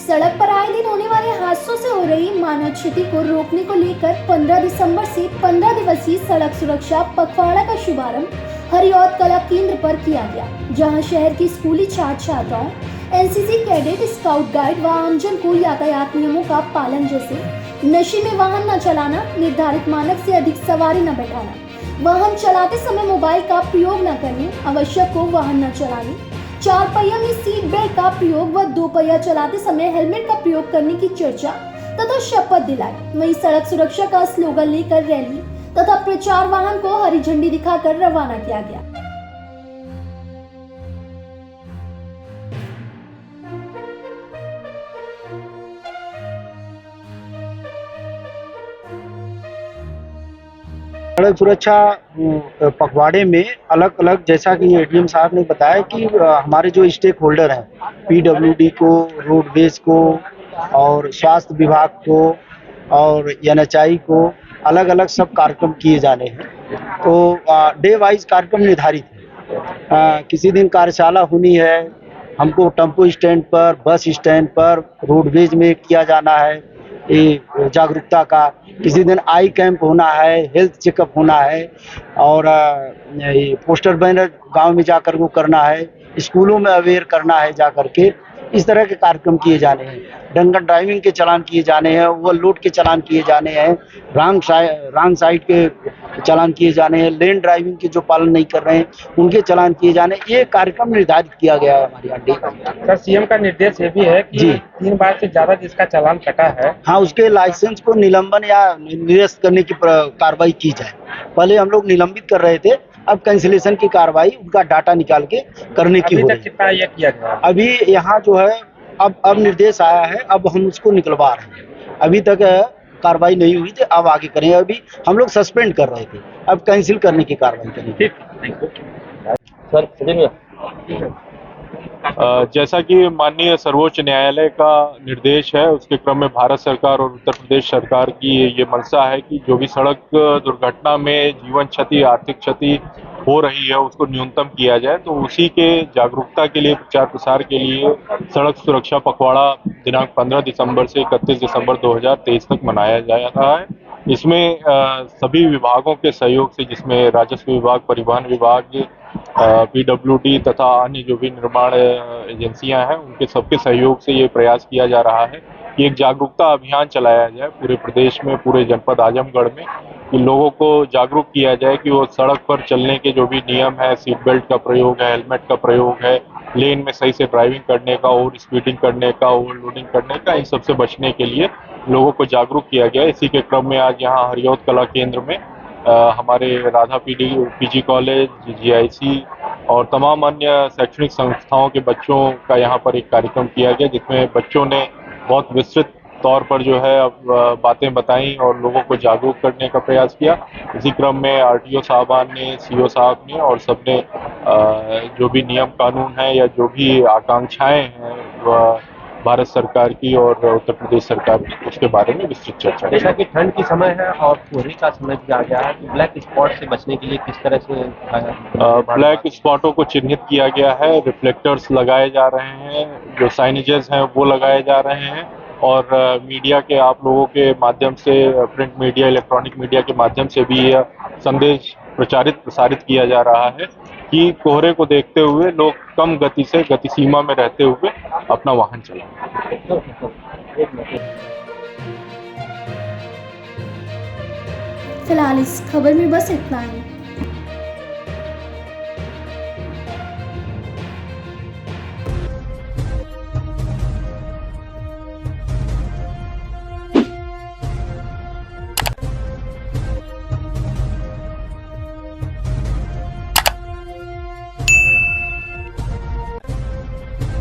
सड़क पर आए दिन होने वाले हादसों से हो रही मानव क्षति को रोकने को लेकर 15 दिसंबर से 15 दिवसीय सड़क सुरक्षा पखवाड़ा का शुभारंभ हरिऔध कला केंद्र पर किया गया, जहां शहर की स्कूली छात्र छात्राओं, एनसीसी कैडेट, स्काउट गाइड व आमजन को यातायात नियमों का पालन जैसे नशे में वाहन न चलाना, निर्धारित मानक से अधिक सवारी न बैठाना, वाहन चलाते समय मोबाइल का प्रयोग न करने, आवश्यक हो वाहन न चलाने, 4 पहिया में सीट बेल्ट का प्रयोग व 2 पहिया चलाते समय हेलमेट का प्रयोग करने की चर्चा तथा शपथ दिलाई। वहीं सड़क सुरक्षा का स्लोगन लेकर रैली तथा प्रचार वाहन को हरी झंडी दिखाकर रवाना किया गया। सड़क सुरक्षा पखवाड़े में अलग अलग, जैसा कि एडीएम साहब ने बताया कि हमारे जो स्टेक होल्डर हैं, पीडब्ल्यूडी को, रोडवेज को और स्वास्थ्य विभाग को और एनएचआई को अलग अलग सब कार्यक्रम किए जाने हैं। तो डे वाइज कार्यक्रम निर्धारित है। किसी दिन कार्यशाला होनी है, हमको टेम्पो स्टैंड पर, बस स्टैंड पर, रोडवेज में किया जाना है ये जागरूकता का। किसी दिन आई कैंप होना है, हेल्थ चेकअप होना है और ये पोस्टर बैनर गांव में जाकर वो करना है, स्कूलों में अवेयर करना है जाकर के। इस तरह के कार्यक्रम किए जाने हैं। ड्रंकन ड्राइविंग के चालान किए जाने हैं, ओवरलोड के चालान किए जाने हैं, रॉन्ग साइड के चालान किए जाने हैं, लेन ड्राइविंग के जो पालन नहीं कर रहे हैं उनके चालान किए जाने। ये कार्यक्रम निर्धारित किया गया है हमारे यहाँ। सर, सीएम का निर्देश ये भी है कि 3 बार से ज्यादा जिसका चालान कटा है, हाँ, उसके लाइसेंस को निलंबन या निरस्त करने की कार्रवाई की जाए। पहले हम लोग निलंबित कर रहे थे, अब कैंसिलेशन की कार्रवाई उनका डाटा निकाल के करने की हो रही है। कितना ये किया गया? अभी यहाँ जो है अब निर्देश आया है, अब हम उसको निकलवा रहे हैं। अभी तक कार्रवाई नहीं हुई थी, अब आगे करेंगे। अभी हम लोग सस्पेंड कर रहे थे, अब कैंसिल करने की कार्रवाई करेंगे। जैसा कि माननीय सर्वोच्च न्यायालय का निर्देश है, उसके क्रम में भारत सरकार और उत्तर प्रदेश सरकार की ये मंशा है कि जो भी सड़क दुर्घटना में जीवन क्षति, आर्थिक क्षति हो रही है उसको न्यूनतम किया जाए। तो उसी के जागरूकता के लिए, प्रचार प्रसार के लिए सड़क सुरक्षा पखवाड़ा दिनांक 15 दिसंबर से 31 दिसंबर 2023 तक मनाया जा रहा है। इसमें सभी विभागों के सहयोग से, जिसमें राजस्व विभाग, परिवहन विभाग, पीडब्ल्यूडी तथा अन्य जो भी निर्माण एजेंसियां हैं, उनके सबके सहयोग से ये प्रयास किया जा रहा है कि एक जागरूकता अभियान चलाया जाए पूरे प्रदेश में, पूरे जनपद आजमगढ़ में, कि लोगों को जागरूक किया जाए कि वो सड़क पर चलने के जो भी नियम है, सीट बेल्ट का प्रयोग है, हेलमेट का प्रयोग है, लेन में सही से ड्राइविंग करने का, ओवर स्पीडिंग करने का, ओवरलोडिंग करने का, इन सबसे बचने के लिए लोगों को जागरूक किया गया। इसी के क्रम में आज यहाँ हरिऔध कला केंद्र में हमारे राधा पीजी कॉलेज, जीआईसी और तमाम अन्य शैक्षणिक संस्थाओं के बच्चों का यहाँ पर एक कार्यक्रम किया गया, जिसमें बच्चों ने बहुत विस्तृत तौर पर जो है बातें बताई और लोगों को जागरूक करने का प्रयास किया। इसी क्रम में आरटीओ साहबान ने, सीओ साहब ने और सबने जो भी नियम कानून है या जो भी आकांक्षाएं हैं भारत सरकार की और उत्तर प्रदेश सरकार की, उसके बारे में विस्तृत चर्चा। जैसा कि ठंड की समय है और कोहरे का समय भी आ गया है, तो ब्लैक स्पॉट से बचने के लिए किस तरह से ब्लैक स्पॉटों को चिन्हित किया गया है, रिफ्लेक्टर्स लगाए जा रहे हैं, जो साइनेजेस हैं वो लगाए जा रहे हैं और मीडिया के, आप लोगों के माध्यम से, प्रिंट मीडिया, इलेक्ट्रॉनिक मीडिया के माध्यम से भी यह संदेश प्रसारित किया जा रहा है कि कोहरे को देखते हुए लोग कम गति से, गति सीमा में रहते हुए अपना वाहन चलाएं। फिलहाल इस खबर में बस इतना ही।